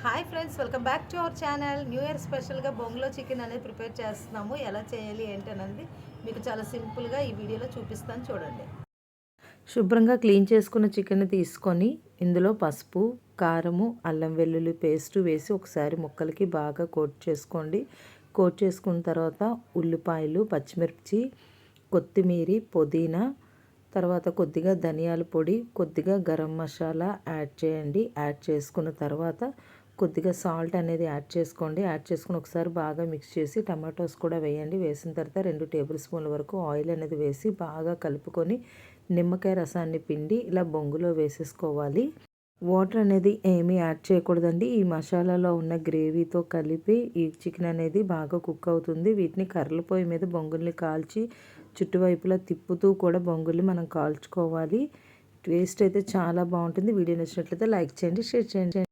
Hi friends, welcome back to our channel. New year స్పెషల్గా బొంగులో chicken అనేది prepare చేస్తున్నాము. ఎలా చేయాలి ఏంటి అనేది మీకు చాలా సింపుల్గా ఈ వీడియోలో చూపిస్తాను, చూడండి. శుభ్రంగా క్లీన్ చేసుకున్న చికెన్ తీసుకొని ఇందులో పసుపు, కారము, అల్లం వెల్లుల్లి పేస్ట్ వేసి ఒకసారి ముక్కలకి బాగా కోట్ చేసుకోండి. కోట్ చేసుకున్న తర్వాత ఉల్లిపాయలు, పచ్చిమిర్చి, కొత్తిమీర, పుదీనా, తర్వాత కొద్దిగా ధనియాల పొడి, కొద్దిగా గరం మసాలా యాడ్ చేయండి. యాడ్ చేసుకున్న తర్వాత కొద్దిగా సాల్ట్ అనేది యాడ్ చేసుకోండి. యాడ్ చేసుకుని ఒకసారి బాగా మిక్స్ చేసి టమాటోస్ కూడా వేయండి. వేసిన తర్వాత 2 టేబుల్ స్పూన్ల వరకు ఆయిల్ అనేది వేసి బాగా కలుపుకొని నిమ్మకాయ రసాన్ని పిండి ఇలా బొంగులో వేసేసుకోవాలి. వాటర్ అనేది ఏమీ యాడ్ చేయకూడదండి. ఈ మసాలాలో ఉన్న గ్రేవీతో కలిపి ఈ చికెన్ అనేది బాగా కుక్ అవుతుంది. వీటిని కర్రల పొయ్యి మీద బొంగుల్ని కాల్చి చుట్టువైపులా తిప్పుతూ కూడా బొంగుల్ని మనం కాల్చుకోవాలి. టేస్ట్ అయితే చాలా బాగుంటుంది. వీడియో నచ్చినట్లయితే లైక్ చేయండి, షేర్ చేయండి.